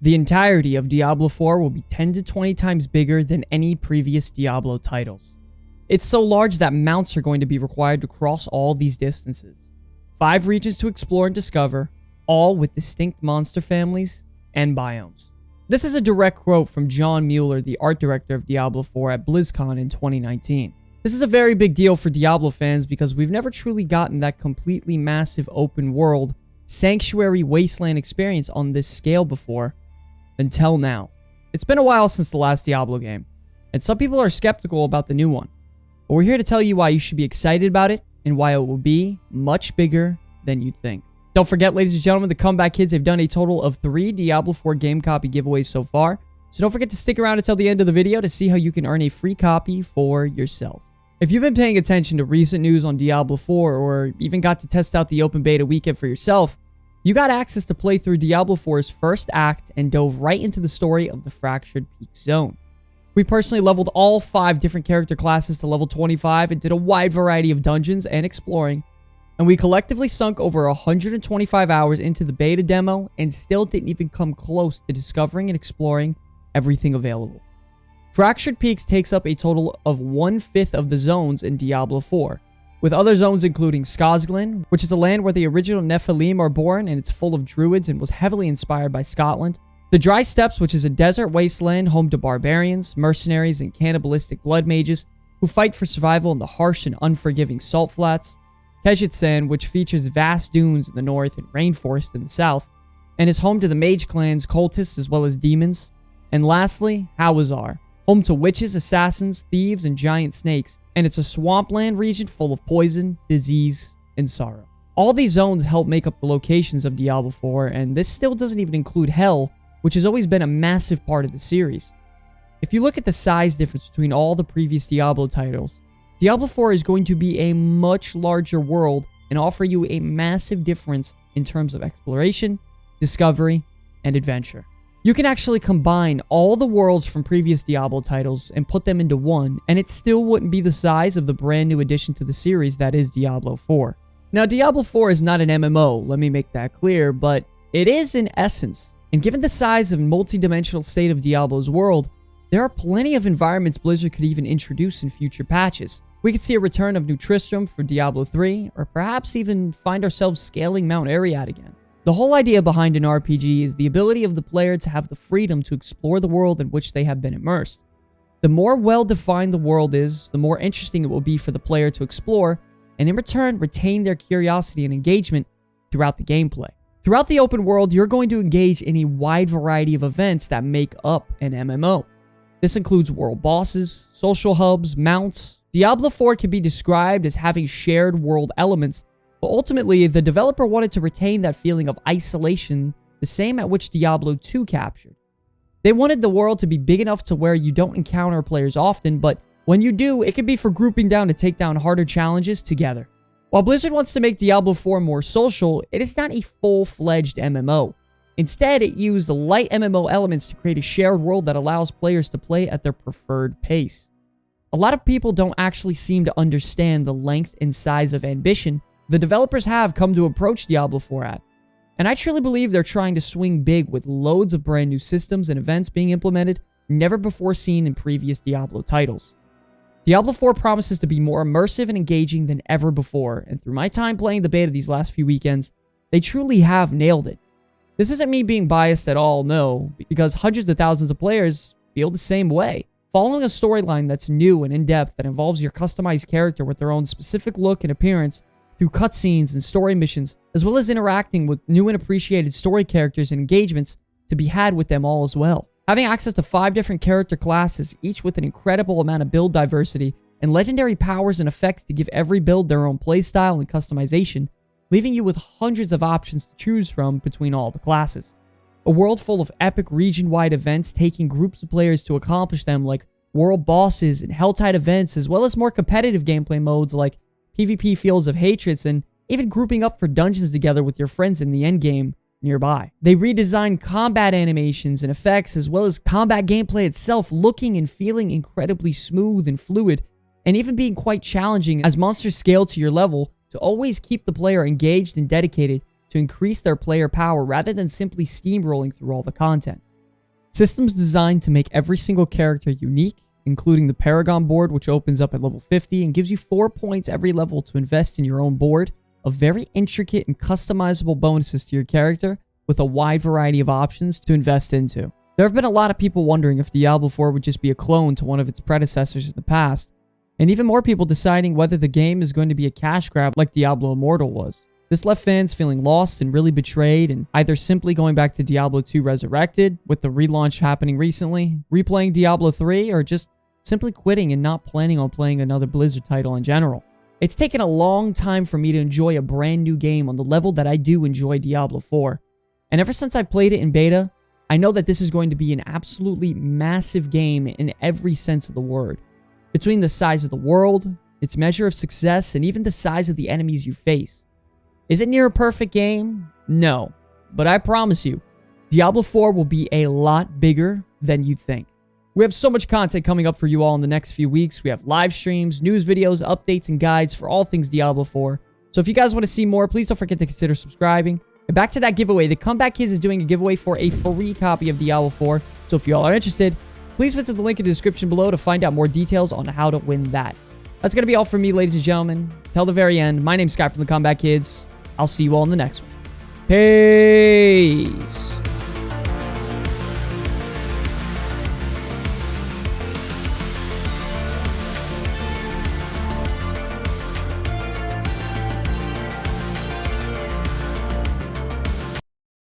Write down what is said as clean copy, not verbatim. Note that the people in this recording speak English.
The entirety of Diablo 4 will be 10 to 20 times bigger than any previous Diablo titles. It's so large that mounts are going to be required to cross all these distances. 5 regions to explore and discover, all with distinct monster families and biomes. This is a direct quote from John Mueller, the art director of Diablo 4 at BlizzCon in 2019. This is a very big deal for Diablo fans because we've never truly gotten that completely massive open world, sanctuary wasteland experience on this scale before, until now. It's been a while since the last Diablo game, and some people are skeptical about the new one. But we're here to tell you why you should be excited about it, and why it will be much bigger than you think. Don't forget, ladies and gentlemen, the Comeback Kids have done a total of 3 Diablo 4 game copy giveaways so far, so don't forget to stick around until the end of the video to see how you can earn a free copy for yourself. If you've been paying attention to recent news on Diablo 4, or even got to test out the open beta weekend for yourself, you got access to play through Diablo 4's first act and dove right into the story of the Fractured Peak Zone. We personally leveled all 5 different character classes to level 25 and did a wide variety of dungeons and exploring, and we collectively sunk over 125 hours into the beta demo and still didn't even come close to discovering and exploring everything available. Fractured Peaks takes up a total of 1/5 of the zones in Diablo 4, with other zones including Skosglen, which is a land where the original Nephilim are born and it's full of druids and was heavily inspired by Scotland. The Dry Steppes, which is a desert wasteland home to barbarians, mercenaries, and cannibalistic blood mages who fight for survival in the harsh and unforgiving salt flats. Kejitsan, which features vast dunes in the north and rainforest in the south, and is home to the mage clans, cultists, as well as demons. And lastly, Hawazar, home to witches, assassins, thieves, and giant snakes, and it's a swampland region full of poison, disease, and sorrow. All these zones help make up the locations of Diablo 4, and this still doesn't even include Hell, which has always been a massive part of the series. If you look at the size difference between all the previous Diablo titles, Diablo 4 is going to be a much larger world and offer you a massive difference in terms of exploration, discovery, and adventure. You can actually combine all the worlds from previous Diablo titles and put them into one, and it still wouldn't be the size of the brand new addition to the series that is Diablo 4. Now, Diablo 4 is not an MMO, let me make that clear, but it is in essence. And given the size and multi-dimensional state of Diablo's world, there are plenty of environments Blizzard could even introduce in future patches. We could see a return of New Tristram for Diablo 3, or perhaps even find ourselves scaling Mount Ariad again. The whole idea behind an RPG is the ability of the player to have the freedom to explore the world in which they have been immersed. The more well-defined the world is, the more interesting it will be for the player to explore, and in return, retain their curiosity and engagement throughout the gameplay. Throughout the open world, you're going to engage in a wide variety of events that make up an MMO. This includes world bosses, social hubs, mounts. Diablo 4 can be described as having shared world elements, but ultimately, the developer wanted to retain that feeling of isolation, the same at which Diablo 2 captured. They wanted the world to be big enough to where you don't encounter players often, but when you do, it can be for grouping down to take down harder challenges together. While Blizzard wants to make Diablo 4 more social, it is not a full-fledged MMO. Instead, it used light MMO elements to create a shared world that allows players to play at their preferred pace. A lot of people don't actually seem to understand the length and size of ambition the developers have come to approach Diablo 4 at. And I truly believe they're trying to swing big with loads of brand new systems and events being implemented never before seen in previous Diablo titles. Diablo 4 promises to be more immersive and engaging than ever before, and through my time playing the beta these last few weekends, they truly have nailed it. This isn't me being biased at all, no, because hundreds of thousands of players feel the same way. Following a storyline that's new and in-depth that involves your customized character with their own specific look and appearance through cutscenes and story missions, as well as interacting with new and appreciated story characters and engagements to be had with them all as well. Having access to 5 different character classes, each with an incredible amount of build diversity and legendary powers and effects to give every build their own playstyle and customization, leaving you with hundreds of options to choose from between all the classes. A world full of epic region-wide events taking groups of players to accomplish them, like world bosses and Helltide events, as well as more competitive gameplay modes like PvP Fields of Hatreds, and even grouping up for dungeons together with your friends in the endgame nearby. They redesigned combat animations and effects, as well as combat gameplay itself, looking and feeling incredibly smooth and fluid, and even being quite challenging as monsters scale to your level to always keep the player engaged and dedicated to increase their player power rather than simply steamrolling through all the content. Systems designed to make every single character unique, including the Paragon board, which opens up at level 50 and gives you 4 points every level to invest in your own board of very intricate and customizable bonuses to your character with a wide variety of options to invest into. There have been a lot of people wondering if Diablo 4 would just be a clone to one of its predecessors in the past, and even more people deciding whether the game is going to be a cash grab like Diablo Immortal was. This left fans feeling lost and really betrayed, and either simply going back to Diablo 2 Resurrected, with the relaunch happening recently, replaying Diablo 3, or just simply quitting and not planning on playing another Blizzard title in general. It's taken a long time for me to enjoy a brand new game on the level that I do enjoy Diablo 4. And ever since I played it in beta, I know that this is going to be an absolutely massive game in every sense of the word. Between the size of the world, its measure of success, and even the size of the enemies you face. Is it near a perfect game? No. But I promise you, Diablo 4 will be a lot bigger than you think. We have so much content coming up for you all in the next few weeks. We have live streams, news videos, updates, and guides for all things Diablo 4. So if you guys want to see more, please don't forget to consider subscribing. And back to that giveaway, the Comeback Kids is doing a giveaway for a free copy of Diablo 4. So if you all are interested, please visit the link in the description below to find out more details on how to win that. That's going to be all from me, ladies and gentlemen. Till the very end, my name's Sky from the Comeback Kids. I'll see you all in the next one. Peace.